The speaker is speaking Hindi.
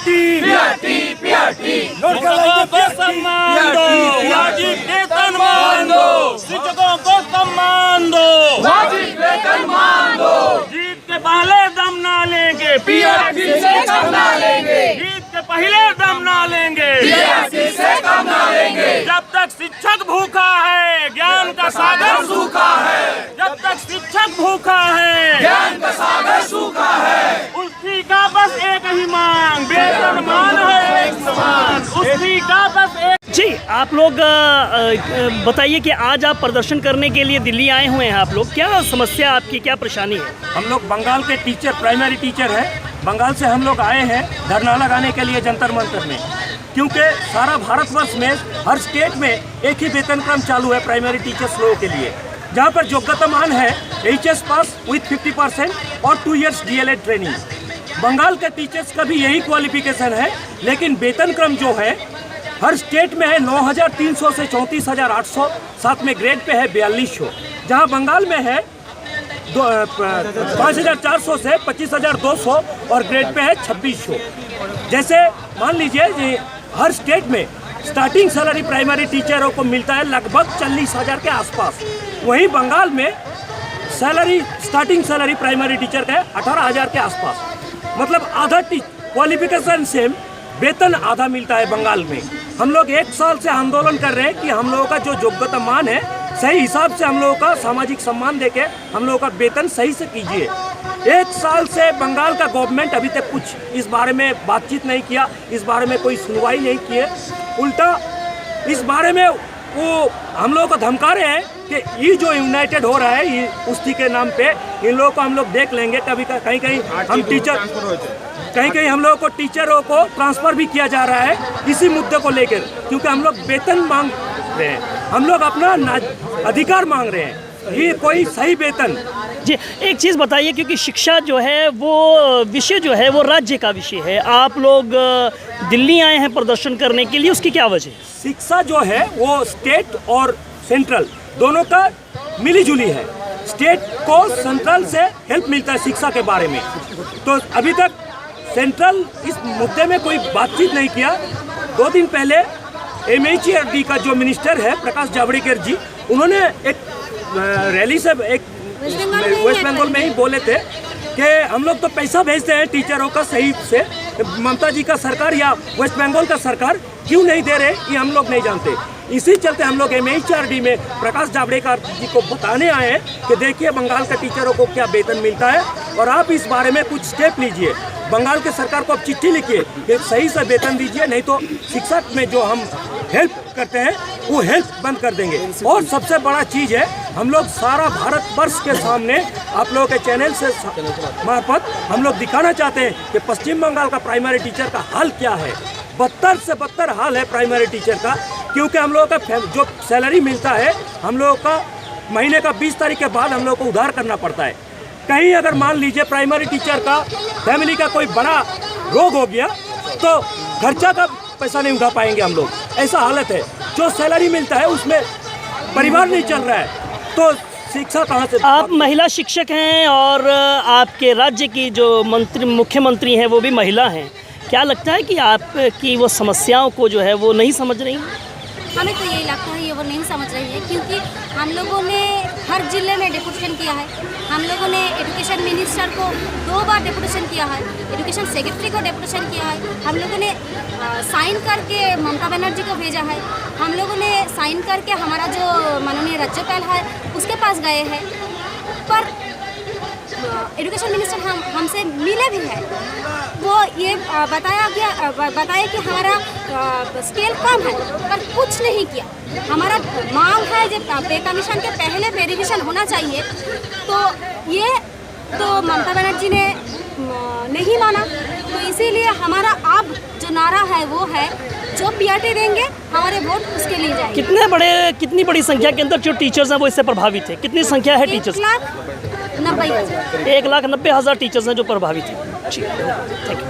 शिक्षकों को सम्मान दो, वाजिब वेतन मान दो, शिक्षकों को सम्मान दो, वाजिब वेतन मान दो। जीत के पहले दम ना लेंगे, पीआरटी से कम ना लेंगे, जीत के पहले दम ना लेंगे, पीआरटी से कम ना लेंगे। जब तक शिक्षक भूखा है ज्ञान का सागर सूखा है, जब तक शिक्षक भूखा है ज्ञान का सागर सूखा है। उसकी का बस एक ही मांग, वेतन मान है एक समान, उसकी का बस एक। जी, आप लोग बताइए कि आज आप प्रदर्शन करने के लिए दिल्ली आए हुए हैं। आप लोग, क्या समस्या आपकी, क्या परेशानी है? हम लोग बंगाल के टीचर, प्राइमरी टीचर हैं। बंगाल से हम लोग आए हैं धरना लगाने के लिए जंतर मंतर में, क्योंकि सारा भारतवर्ष में हर स्टेट में एक ही वेतन क्रम चालू है प्राइमरी टीचर्स लोगों के लिए, जहाँ पर योग्यता मान है HS पास विथ 50% और 2 इयर्स DLED ट्रेनिंग। बंगाल के टीचर्स का भी यही क्वालिफिकेशन है, लेकिन वेतन क्रम जो है हर स्टेट में है 9,300 से 34,800, साथ में ग्रेड पे है 4200, जहाँ बंगाल में है 5,400 से 25,200 और ग्रेड पे है 2600। जैसे मान लीजिए हर स्टेट में स्टार्टिंग सैलरी प्राइमरी टीचरों को मिलता है लगभग 40,000 के आसपास, वहीं बंगाल में salary starting salary primary teacher का है 18,000 के आसपास। मतलब आधा क्वालिफिकेशन सेम, वेतन आधा मिलता है बंगाल में। हम लोग 1 साल से आंदोलन कर रहे हैं कि हम लोगों का जो योग्यता मान है सही हिसाब से हम लोगों का सामाजिक सम्मान देके हम लोगों का वेतन सही से कीजिए। 1 साल से बंगाल का गवर्नमेंट अभी तक कुछ इस बारे में बातचीत नहीं किया, इस बारे में कोई सुनवाई नहीं किए, उल्टा इस बारे में वो हम लोगों को धमका रहे हैं कि ये जो यूनाइटेड हो रहा है ये कुश्ती के नाम पे, इन लोगों को हम लोग देख लेंगे। कभी कहीं कहीं हम टीचर, कहीं कहीं हम लोगों को टीचरों को ट्रांसफ़र भी किया जा रहा है इसी मुद्दे को लेकर, क्योंकि हम लोग वेतन मांग रहे हैं, हम लोग अपना अधिकार मांग रहे हैं, ये कोई सही वेतन। जी, एक चीज़ बताइए, क्योंकि शिक्षा जो है वो विषय जो है वो राज्य का विषय है, आप लोग दिल्ली आए हैं प्रदर्शन करने के लिए, उसकी क्या वजह? शिक्षा जो है वो स्टेट और सेंट्रल दोनों का मिली जुली है। स्टेट को सेंट्रल से हेल्प मिलता है शिक्षा के बारे में, तो अभी तक सेंट्रल इस मुद्दे में कोई बातचीत नहीं किया। 2 दिन पहले MHRD का जो मिनिस्टर है प्रकाश जावड़ेकर जी, उन्होंने एक रैली से एक वेस्ट बंगाल में ही बोले थे कि हम लोग तो पैसा भेजते हैं टीचरों का सही से, ममता जी का सरकार या वेस्ट बंगाल का सरकार क्यों नहीं दे रहे ये हम लोग नहीं जानते। इसी चलते हम लोग MHRD में प्रकाश जावड़ेकर जी को बताने आए हैं कि देखिए बंगाल के टीचरों को क्या वेतन मिलता है और आप इस बारे में कुछ स्टेप लीजिए। बंगाल के सरकार को आप चिट्ठी लिखिए कि सही से वेतन दीजिए, नहीं तो शिक्षा में जो हम हेल्प करते हैं वो हेल्प बंद कर देंगे। और सबसे बड़ा चीज़ है, हम लोग सारा भारतवर्ष के सामने आप लोगों के चैनल से मार्फत हम लोग दिखाना चाहते हैं कि पश्चिम बंगाल का प्राइमरी टीचर का हाल क्या है। बदतर से बदतर हाल है प्राइमरी टीचर का, क्योंकि हम लोगों का जो सैलरी मिलता है हम लोगों का महीने का 20 तारीख के बाद हम लोगों को उधार करना पड़ता है। कहीं अगर मान लीजिए प्राइमरी टीचर का फैमिली का कोई बड़ा रोग हो गया तो खर्चा का पैसा नहीं उठा पाएंगे हम लोग, ऐसा हालत है। जो सैलरी मिलता है उसमें परिवार नहीं चल रहा है, तो शिक्षा कहाँ से? आप महिला शिक्षक हैं और आपके राज्य की जो मुख्यमंत्री हैं वो भी महिला हैं, क्या लगता है कि आपकी वो समस्याओं को जो है वो नहीं समझ रही हैं? हमें तो यही लगता है ये वो नहीं समझ रही है, क्योंकि हम लोगों ने हर जिले में डेपुटेशन किया है, हम लोगों ने एजुकेशन मिनिस्टर को 2 बार डेपुटेशन किया है, एजुकेशन सेक्रेटरी को डेपुटेशन किया है, हम लोगों ने साइन करके ममता बनर्जी को भेजा है, हम लोगों ने साइन करके हमारा जो माननीय राज्यपाल है उसके पास गए हैं, पर एजुकेशन मिनिस्टर हमसे मिले भी हैं। वो ये बताया कि हमारा स्केल कम है, पर कुछ नहीं किया। हमारा मांग है जब पे कमीशन के पहले पे रिविजन होना चाहिए, तो ये तो ममता बनर्जी ने नहीं माना, तो इसीलिए हमारा अब जो नारा है वो है जो पीआरटी देंगे हमारे वोट उसके लिए जाएंगे। कितनी बड़ी संख्या के अंदर जो टीचर्स हैं वो इससे प्रभावित है? कितनी संख्या है टीचर्स? 1,90,000 1,90,000 टीचर्स हैं जो प्रभावित हैं। ठीक है, थैंक यू।